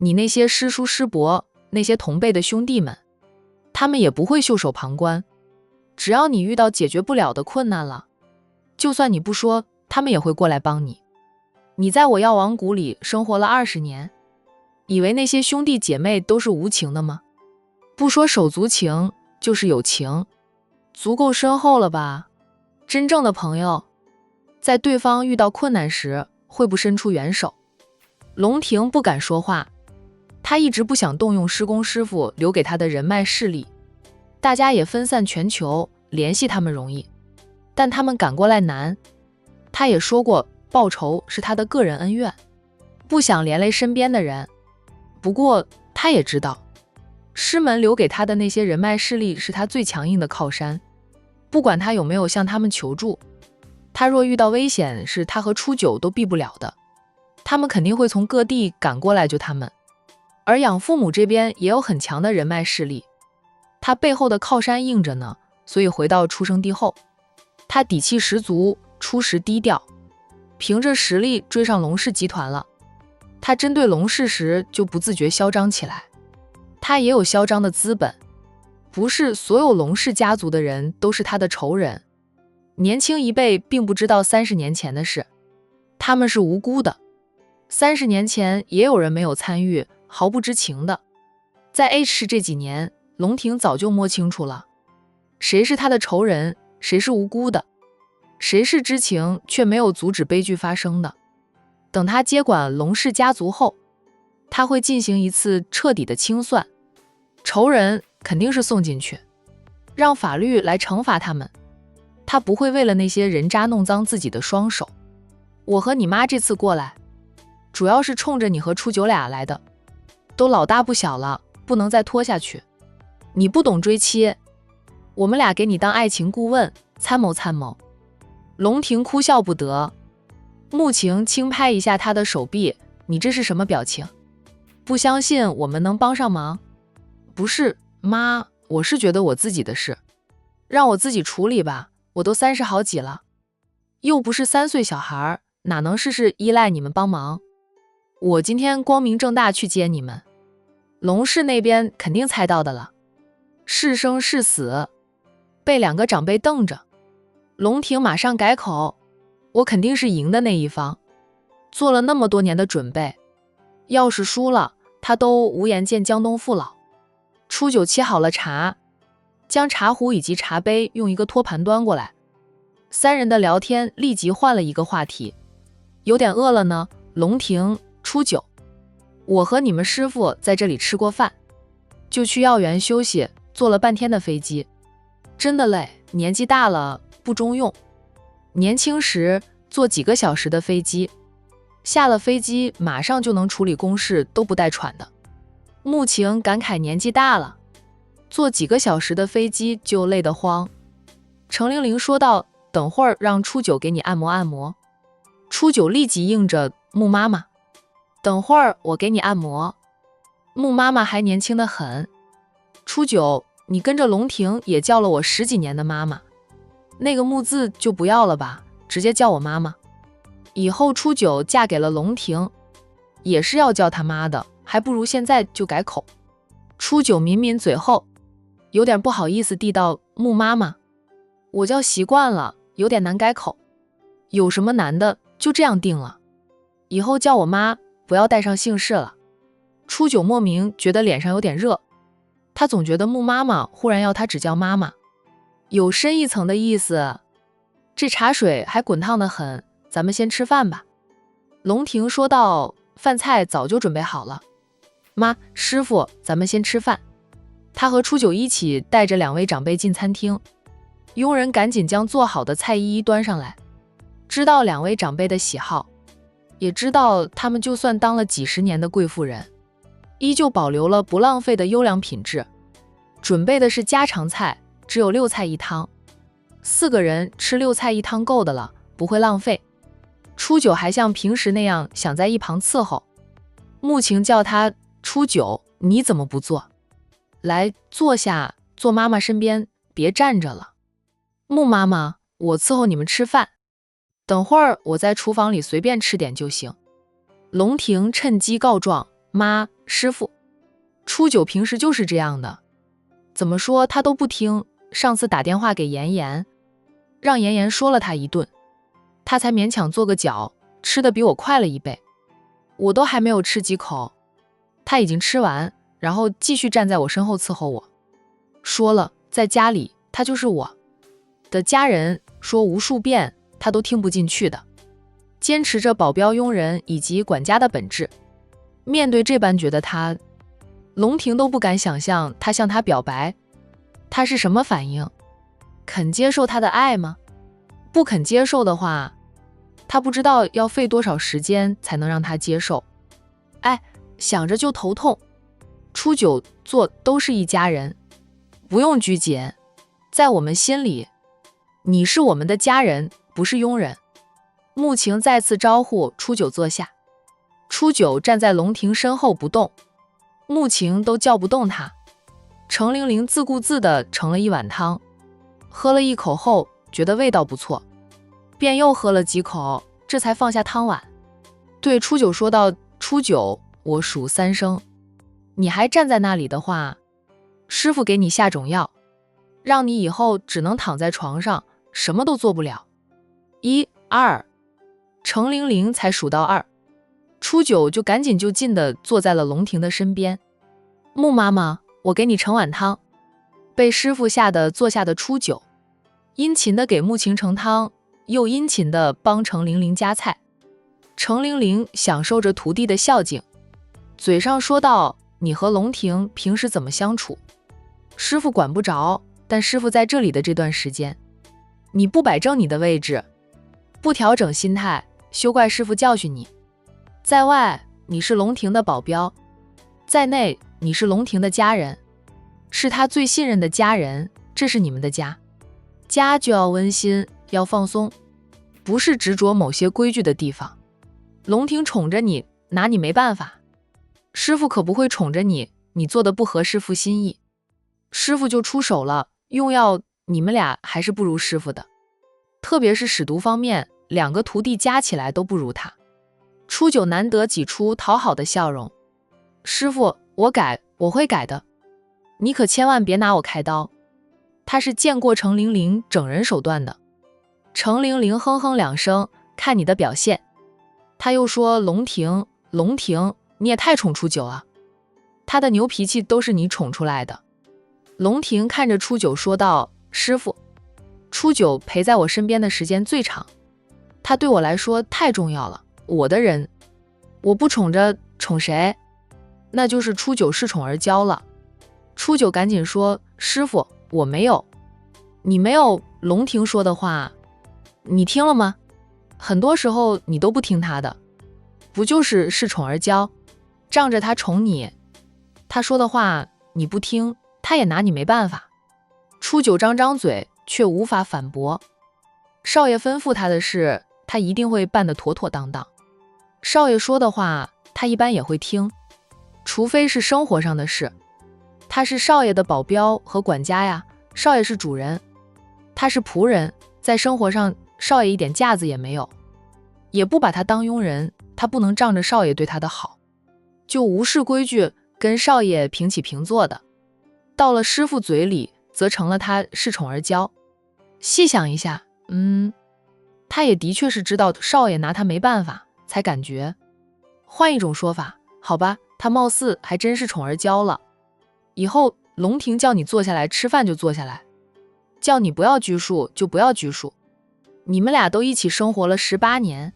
你那些师叔师伯，那些同辈的兄弟们，他们也不会袖手旁观。只要你遇到解决不了的困难了，就算你不说，他们也会过来帮你。你在我药王谷里生活了20年，以为那些兄弟姐妹都是无情的吗？不说手足情，就是有情，足够深厚了吧？真正的朋友，在对方遇到困难时，会不伸出援手。龙庭不敢说话，他一直不想动用施工师傅留给他的人脉势力。大家也分散全球，联系他们容易，但他们赶过来难。他也说过，报仇是他的个人恩怨，不想连累身边的人。不过他也知道，师门留给他的那些人脉势力是他最强硬的靠山，不管他有没有向他们求助，他若遇到危险是他和初九都避不了的，他们肯定会从各地赶过来救他们。而养父母这边也有很强的人脉势力，他背后的靠山硬着呢，所以回到出生地后，他底气十足，初时低调，凭着实力追上龙氏集团了。他针对龙氏时就不自觉嚣张起来，他也有嚣张的资本，不是所有龙氏家族的人都是他的仇人。年轻一辈并不知道30年前的事，他们是无辜的。30年前也有人没有参与，毫不知情的。在 H 市这几年，龙庭早就摸清楚了，谁是他的仇人，谁是无辜的，谁是知情却没有阻止悲剧发生的。等他接管龙氏家族后，他会进行一次彻底的清算，仇人肯定是送进去，让法律来惩罚他们。他不会为了那些人渣弄脏自己的双手。我和你妈这次过来，主要是冲着你和初九俩来的，都老大不小了，不能再拖下去。你不懂追妻，我们俩给你当爱情顾问，参谋参谋。龙庭哭笑不得，穆晴轻拍一下他的手臂，你这是什么表情？不相信我们能帮上忙？不是，妈，我是觉得我自己的事，让我自己处理吧，我都30好几了，又不是3岁小孩，哪能事事依赖你们帮忙？我今天光明正大去接你们，龙氏那边肯定猜到的了。是生是死，被2个长辈瞪着，龙庭马上改口，我肯定是赢的那一方，做了那么多年的准备，要是输了，他都无颜见江东父老。初九沏好了茶，将茶壶以及茶杯用一个托盘端过来，3人的聊天立即换了一个话题。有点饿了呢，龙庭、初九，我和你们师傅在这里吃过饭，就去药园休息，坐了半天的飞机，真的累，年纪大了不中用。年轻时坐几个小时的飞机，下了飞机马上就能处理公事，都不带喘的。穆晴感慨年纪大了，坐几个小时的飞机就累得慌。程玲玲说道，等会儿让初九给你按摩按摩。初九立即应着，穆妈妈，等会儿我给你按摩。穆妈妈还年轻得很。初九，你跟着龙庭也叫了我10几年的妈妈，那个穆字就不要了吧，直接叫我妈妈。以后初九嫁给了龙庭，也是要叫他妈的，还不如现在就改口。初九抿抿嘴后，有点不好意思地道，穆妈妈，我叫习惯了，有点难改口。有什么难的，就这样定了，以后叫我妈，不要带上姓氏了。初九莫名觉得脸上有点热，他总觉得穆妈妈忽然要他只叫妈妈，有深一层的意思。这茶水还滚烫得很，咱们先吃饭吧。龙庭说道，饭菜早就准备好了。妈，师傅，咱们先吃饭。他和初九一起带着2位长辈进餐厅，佣人赶紧将做好的菜一一端上来。知道2位长辈的喜好，也知道他们就算当了几十年的贵妇人，依旧保留了不浪费的优良品质。准备的是家常菜，只有6菜1汤，4个人吃6菜1汤够的了，不会浪费。初九还像平时那样想在一旁伺候。穆晴叫他，初九，你怎么不坐？来，坐下，坐妈妈身边，别站着了。穆妈妈，我伺候你们吃饭，等会儿我在厨房里随便吃点就行。龙庭趁机告状，妈，师傅，初九平时就是这样的，怎么说他都不听。上次打电话给妍妍，让妍妍说了他一顿，他才勉强做个脚，吃的比我快了1倍。我都还没有吃几口，他已经吃完，然后继续站在我身后伺候我。说了，在家里他就是我的家人，说无数遍他都听不进去的，坚持着保镖、佣人以及管家的本质。面对这般觉得他，龙庭都不敢想象他向他表白，他是什么反应？肯接受他的爱吗？不肯接受的话，他不知道要费多少时间才能让他接受。哎，想着就头痛。初九做都是一家人，不用拘谨，在我们心里，你是我们的家人，不是佣人。穆晴再次招呼初九坐下，初九站在龙庭身后不动，穆晴都叫不动他。程玲玲自顾自地盛了一碗汤，喝了一口后觉得味道不错，便又喝了几口，这才放下汤碗，对初九说道：初九，我数3声，你还站在那里的话，师傅给你下种药，让你以后只能躺在床上，什么都做不了。1、2，程玲玲才数到2，初九就赶紧就近地坐在了龙庭的身边。穆妈妈，我给你盛碗汤。被师傅吓得坐下的初九，殷勤地给穆晴盛汤，又殷勤地帮程玲玲夹菜。程玲玲享受着徒弟的孝敬，嘴上说道：你和龙庭平时怎么相处？师傅管不着，但师傅在这里的这段时间，你不摆正你的位置，不调整心态，休怪师傅教训你。在外，你是龙庭的保镖；在内，你是龙庭的家人，是他最信任的家人，这是你们的家。家就要温馨，要放松，不是执着某些规矩的地方。龙庭宠着你，拿你没办法。师傅可不会宠着你，你做的不合师傅心意，师傅就出手了，用药你们俩还是不如师傅的，特别是使毒方面，2个徒弟加起来都不如他。初九难得挤出讨好的笑容，师傅，我改，我会改的，你可千万别拿我开刀。他是见过程玲玲整人手段的。程玲玲哼哼2声，看你的表现。他又说：龙庭，龙庭，你也太宠初九了，他的牛脾气都是你宠出来的。龙庭看着初九说道：师傅，初九陪在我身边的时间最长，他对我来说太重要了，我的人，我不宠着宠谁？那就是初九恃宠而骄了。初九赶紧说：师傅，我没有。你没有？龙庭说的话你听了吗？很多时候你都不听他的，不就是恃宠而骄，仗着他宠你，他说的话你不听，他也拿你没办法。初九张张嘴却无法反驳，少爷吩咐他的事，他一定会办得妥妥当当。少爷说的话他一般也会听，除非是生活上的事。他是少爷的保镖和管家呀，少爷是主人，他是仆人，在生活上少爷一点架子也没有，也不把他当佣人，他不能仗着少爷对他的好，就无视规矩，跟少爷平起平坐的。到了师傅嘴里，则成了他恃宠而骄。细想一下，他也的确是知道少爷拿他没办法，才感觉。换一种说法，好吧，他貌似还真是宠而骄了。以后龙庭叫你坐下来吃饭就坐下来，叫你不要拘束就不要拘束。你们俩都一起生活了18年，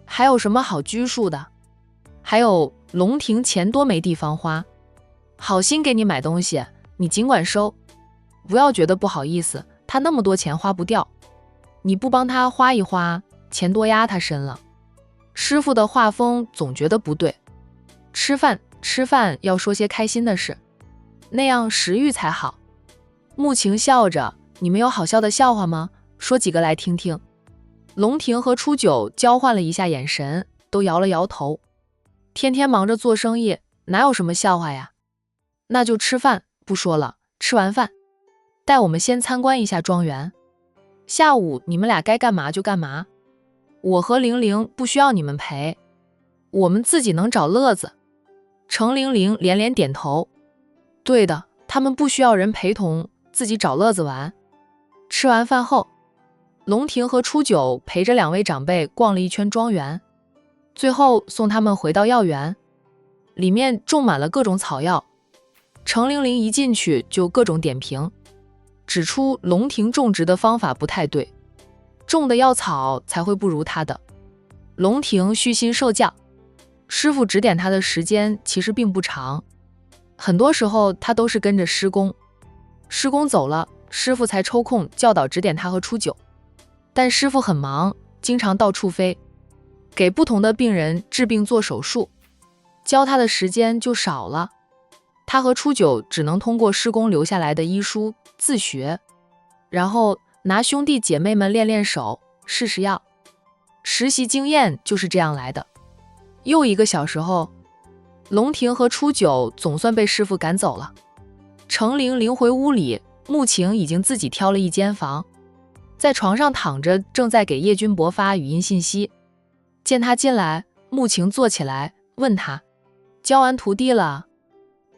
还有什么好拘束的？还有龙庭钱多没地方花，好心给你买东西，你尽管收，不要觉得不好意思，他那么多钱花不掉，你不帮他花一花，钱多压他身了。师傅的画风总觉得不对，吃饭要说些开心的事，那样食欲才好。穆晴笑着，你们有好笑的笑话吗？说几个来听听。龙庭和初九交换了一下眼神，都摇了摇头。天天忙着做生意，哪有什么笑话呀？那就吃饭，不说了，吃完饭带我们先参观一下庄园，下午你们俩该干嘛就干嘛，我和玲玲不需要你们陪，我们自己能找乐子。程玲玲连连点头，对的，他们不需要人陪同，自己找乐子玩。吃完饭后，龙庭和初九陪着2位长辈逛了一圈庄园，最后送他们回到药园，里面种满了各种草药。程玲玲一进去就各种点评，指出龙庭种植的方法不太对，种的药草才会不如他的。龙庭虚心受教，师傅指点他的时间其实并不长，很多时候他都是跟着师公，师公走了，师傅才抽空教导指点他和初九。但师傅很忙，经常到处飞，给不同的病人治病做手术，教他的时间就少了。他和初九只能通过师公留下来的医书自学，然后拿兄弟姐妹们练练手，试试药。实习经验就是这样来的。又1个小时后，龙庭和初九总算被师傅赶走了。程玲玲回屋里，穆晴已经自己挑了一间房，在床上躺着，正在给叶君博发语音信息。见他进来，穆晴坐起来问他，教完徒弟了？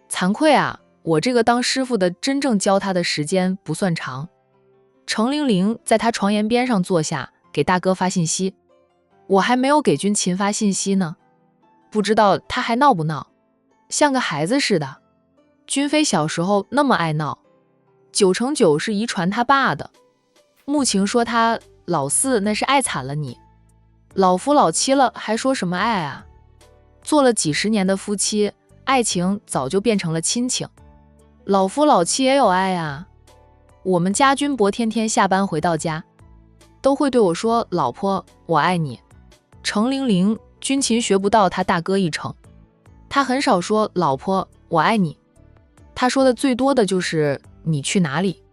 惭愧啊，我这个当师傅的真正教他的时间不算长。程玲玲在他床沿边上坐下，给大哥发信息。我还没有给君琴发信息呢，不知道他还闹不闹，像个孩子似的。君妃小时候那么爱闹，9成9是遗传他爸的。穆晴说他老4那是爱惨了你，老夫老妻了还说什么爱啊？做了几10年的夫妻，爱情早就变成了亲情。老夫老妻也有爱啊。我们家君伯天天下班回到家，都会对我说老婆我爱你。程玲玲军琴学不到他大哥1成，他很少说老婆我爱你，他说的最多的就是你去哪里，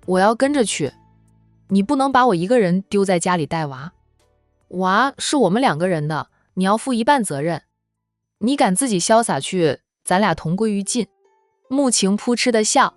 我要跟着去，你不能把我一个人丢在家里带娃，娃是我们2个人的，你要负1半责任，你敢自己潇洒去，咱俩同归于尽。穆晴扑哧的笑。